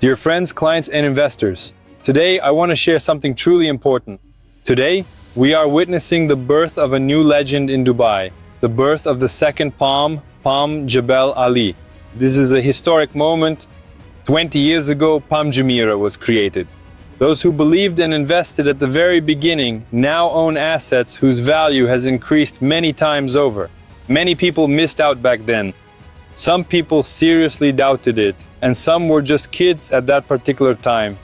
Dear friends, clients, and investors, today I want to share something truly important. Today, we are witnessing the birth of a new legend in Dubai, the birth of the second Palm Jebel Ali. This is a historic moment. 20 years ago, Palm Jumeirah was created. Those who believed and invested at the very beginning now own assets whose value has increased many times over. Many people missed out back then. Some people seriously doubted it, and some were just kids at that particular time.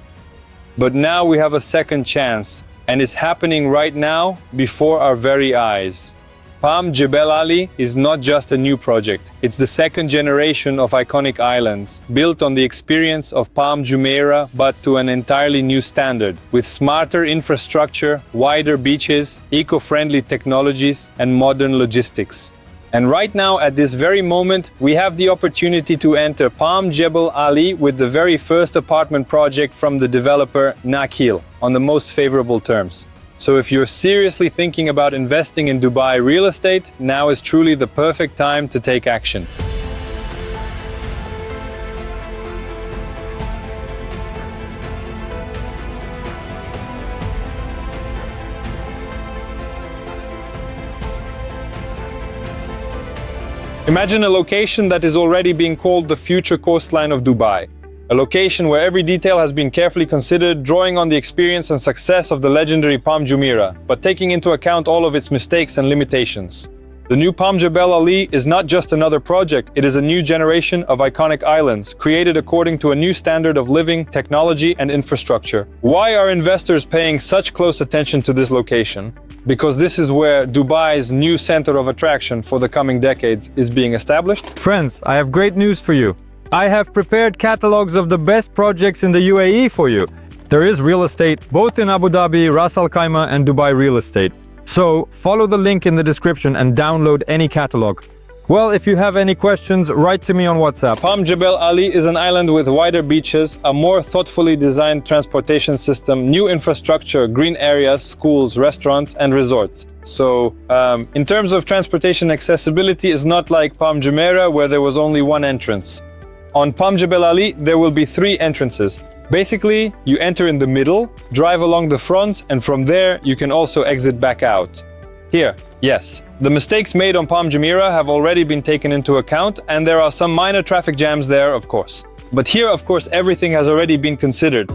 But now we have a second chance, and it's happening right now before our very eyes. Palm Jebel Ali is not just a new project. It's the second generation of iconic islands, built on the experience of Palm Jumeirah, but to an entirely new standard, with smarter infrastructure, wider beaches, eco-friendly technologies, and modern logistics. And right now, at this very moment, we have the opportunity to enter Palm Jebel Ali with the very first apartment project from the developer Nakheel on the most favorable terms. So if you're seriously thinking about investing in Dubai real estate, now is truly the perfect time to take action. Imagine a location that is already being called the future coastline of Dubai. A location where every detail has been carefully considered, drawing on the experience and success of the legendary Palm Jumeirah, but taking into account all of its mistakes and limitations. The new Palm Jebel Ali is not just another project, it is a new generation of iconic islands, created according to a new standard of living, technology, and infrastructure. Why are investors paying such close attention to this location? Because this is where Dubai's new center of attraction for the coming decades is being established. Friends, I have great news for you. I have prepared catalogs of the best projects in the UAE for you. There is real estate both in Abu Dhabi, Ras Al Khaimah, and Dubai real estate. So follow the link in the description and download any catalog. Well, if you have any questions, write to me on WhatsApp. Palm Jebel Ali is an island with wider beaches, a more thoughtfully designed transportation system, new infrastructure, green areas, schools, restaurants, and resorts. So, in terms of transportation accessibility, it's not like Palm Jumeirah where there was only one entrance. On Palm Jebel Ali, there will be 3 entrances. Basically, you enter in the middle, drive along the front, and from there, you can also exit back out. Here, yes, the mistakes made on Palm Jumeirah have already been taken into account, and there are some minor traffic jams there, of course. But here, of course, everything has already been considered.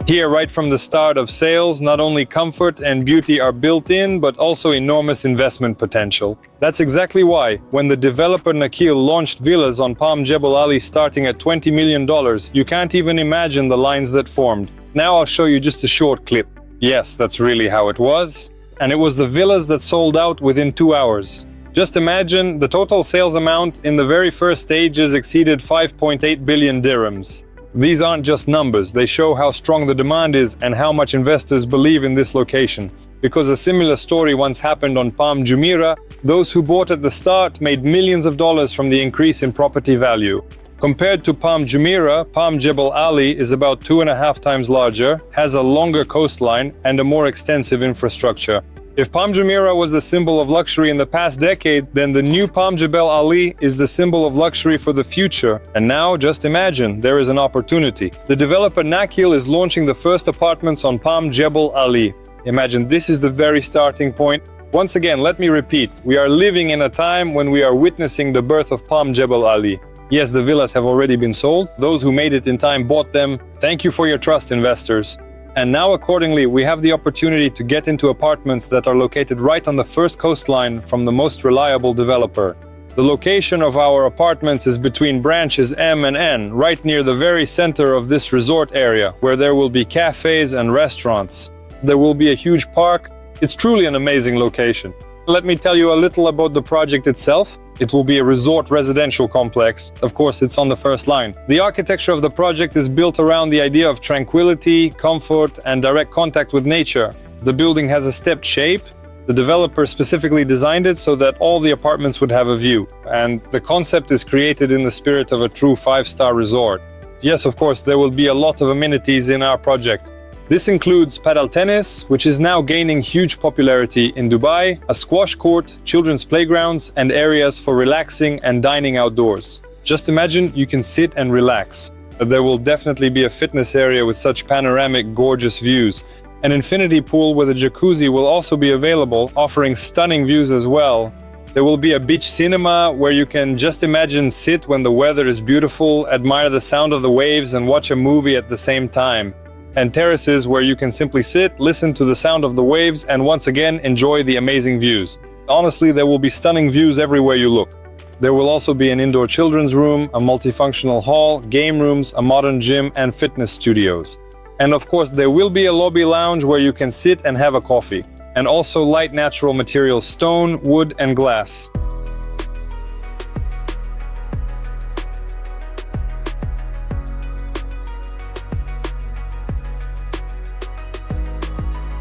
Here, right from the start of sales, not only comfort and beauty are built in, but also enormous investment potential. That's exactly why, when the developer Nakheel launched villas on Palm Jebel Ali starting at $20 million, you can't even imagine the lines that formed. Now I'll show you just a short clip. Yes, that's really how it was. And it was the villas that sold out within 2 hours. Just imagine, the total sales amount in the very first stages exceeded 5.8 billion dirhams. These aren't just numbers, they show how strong the demand is and how much investors believe in this location. Because a similar story once happened on Palm Jumeirah, those who bought at the start made millions of dollars from the increase in property value. Compared to Palm Jumeirah, Palm Jebel Ali is about 2.5 times larger, has a longer coastline, and a more extensive infrastructure. If Palm Jumeirah was the symbol of luxury in the past decade, then the new Palm Jebel Ali is the symbol of luxury for the future. And now, just imagine, there is an opportunity. The developer Nakheel is launching the first apartments on Palm Jebel Ali. Imagine this is the very starting point. Once again, let me repeat, we are living in a time when we are witnessing the birth of Palm Jebel Ali. Yes, the villas have already been sold. Those who made it in time bought them. Thank you for your trust, investors. And now, accordingly, we have the opportunity to get into apartments that are located right on the first coastline from the most reliable developer. The location of our apartments is between branches M and N, right near the very center of this resort area, where there will be cafes and restaurants. There will be a huge park. It's truly an amazing location. Let me tell you a little about the project itself. It will be a resort residential complex. Of course, it's on the first line. The architecture of the project is built around the idea of tranquility, comfort, and direct contact with nature. The building has a stepped shape. The developer specifically designed it so that all the apartments would have a view. And the concept is created in the spirit of a true 5-star resort. Yes, of course, there will be a lot of amenities in our project. This includes paddle tennis, which is now gaining huge popularity in Dubai, a squash court, children's playgrounds, and areas for relaxing and dining outdoors. Just imagine you can sit and relax. There will definitely be a fitness area with such panoramic, gorgeous views. An infinity pool with a jacuzzi will also be available, offering stunning views as well. There will be a beach cinema where you can just imagine sit when the weather is beautiful, admire the sound of the waves, and watch a movie at the same time. And terraces where you can simply sit, listen to the sound of the waves, and once again enjoy the amazing views. Honestly, there will be stunning views everywhere you look. There will also be an indoor children's room, a multifunctional hall, game rooms, a modern gym, and fitness studios. And of course, there will be a lobby lounge where you can sit and have a coffee. And also light natural materials, stone, wood, and glass.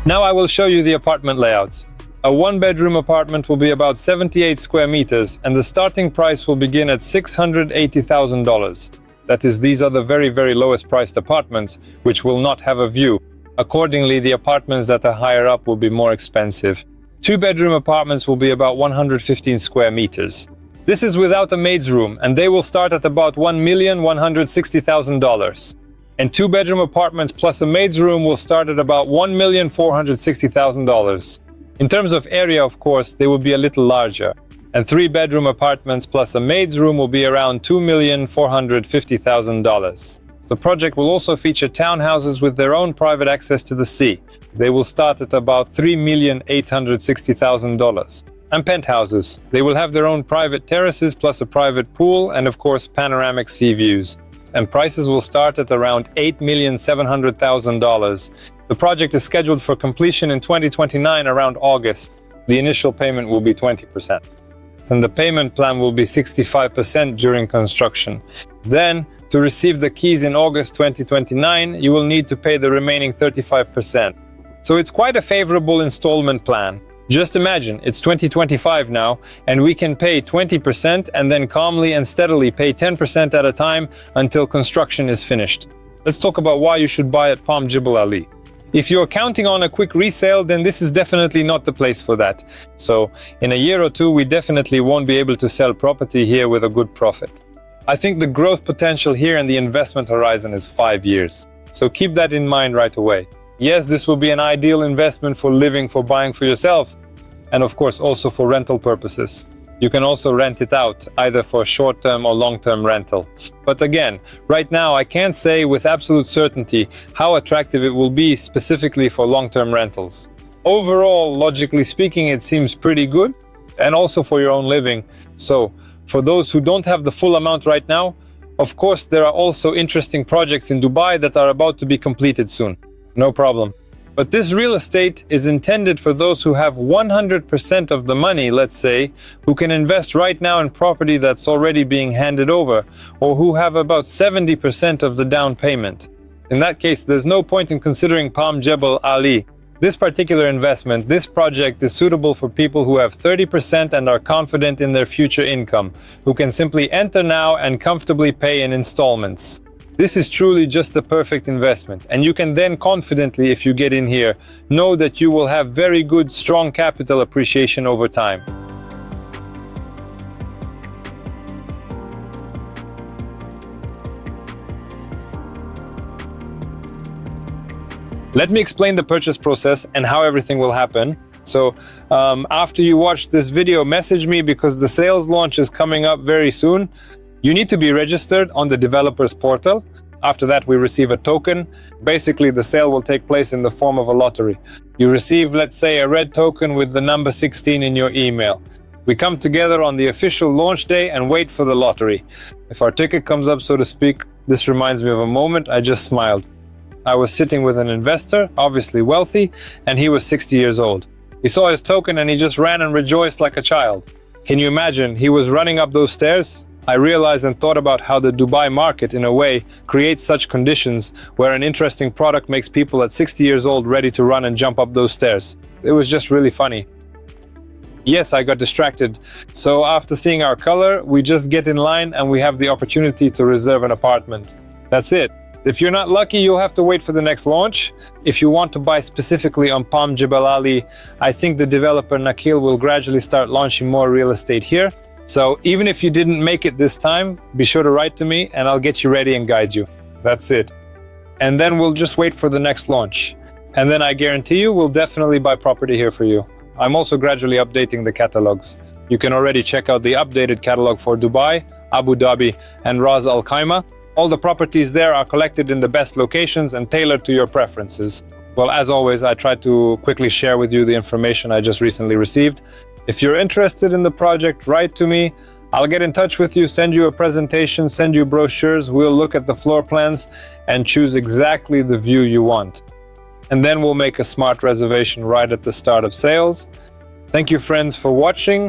Now I will show you the apartment layouts. A one-bedroom apartment will be about 78 square meters, and the starting price will begin at $680,000. That is, these are the very, very lowest priced apartments, which will not have a view. Accordingly, the apartments that are higher up will be more expensive. Two-bedroom apartments will be about 115 square meters. This is without a maid's room, and they will start at about $1,160,000. And two-bedroom apartments plus a maid's room will start at about $1,460,000. In terms of area, of course, they will be a little larger. And three-bedroom apartments plus a maid's room will be around $2,450,000. The project will also feature townhouses with their own private access to the sea. They will start at about $3,860,000. And penthouses. They will have their own private terraces plus a private pool and of course panoramic sea views. And prices will start at around $8,700,000. The project is scheduled for completion in 2029 around August. The initial payment will be 20%. And the payment plan will be 65% during construction. Then, to receive the keys in August 2029, you will need to pay the remaining 35%. So it's quite a favorable installment plan. Just imagine, it's 2025 now, and we can pay 20% and then calmly and steadily pay 10% at a time until construction is finished. Let's talk about why you should buy at Palm Jebel Ali. If you're counting on a quick resale, then this is definitely not the place for that. So, in a year or two, we definitely won't be able to sell property here with a good profit. I think the growth potential here and the investment horizon is 5 years. So keep that in mind right away. Yes, this will be an ideal investment for living, for buying for yourself, and of course also for rental purposes. You can also rent it out, either for short-term or long-term rental. But again, right now I can't say with absolute certainty how attractive it will be specifically for long-term rentals. Overall, logically speaking, it seems pretty good, and also for your own living. So, for those who don't have the full amount right now, of course there are also interesting projects in Dubai that are about to be completed soon. No problem. But this real estate is intended for those who have 100% of the money, let's say, who can invest right now in property that's already being handed over, or who have about 70% of the down payment. In that case, there's no point in considering Palm Jebel Ali. This particular investment, this project is suitable for people who have 30% and are confident in their future income, who can simply enter now and comfortably pay in installments. This is truly just the perfect investment, and you can then confidently, if you get in here, know that you will have very good, strong capital appreciation over time. Let me explain the purchase process and how everything will happen. So after you watch this video, message me because the sales launch is coming up very soon. You need to be registered on the developer's portal. After that, we receive a token. Basically, the sale will take place in the form of a lottery. You receive, let's say, a red token with the number 16 in your email. We come together on the official launch day and wait for the lottery. If our ticket comes up, so to speak, this reminds me of a moment I just smiled. I was sitting with an investor, obviously wealthy, and he was 60 years old. He saw his token and he just ran and rejoiced like a child. Can you imagine? He was running up those stairs. I realized and thought about how the Dubai market, in a way, creates such conditions where an interesting product makes people at 60 years old ready to run and jump up those stairs. It was just really funny. Yes, I got distracted. So after seeing our color, we just get in line and we have the opportunity to reserve an apartment. That's it. If you're not lucky, you'll have to wait for the next launch. If you want to buy specifically on Palm Jebel Ali, I think the developer Nakheel will gradually start launching more real estate here. So even if you didn't make it this time, be sure to write to me and I'll get you ready and guide you. That's it. And then we'll just wait for the next launch. And then I guarantee you we'll definitely buy property here for you. I'm also gradually updating the catalogs. You can already check out the updated catalog for Dubai, Abu Dhabi, and Ras Al Khaimah. All the properties there are collected in the best locations and tailored to your preferences. Well, as always, I try to quickly share with you the information I just recently received. If you're interested in the project, write to me. I'll get in touch with you, send you a presentation, send you brochures. We'll look at the floor plans and choose exactly the view you want. And then we'll make a smart reservation right at the start of sales. Thank you, friends, for watching.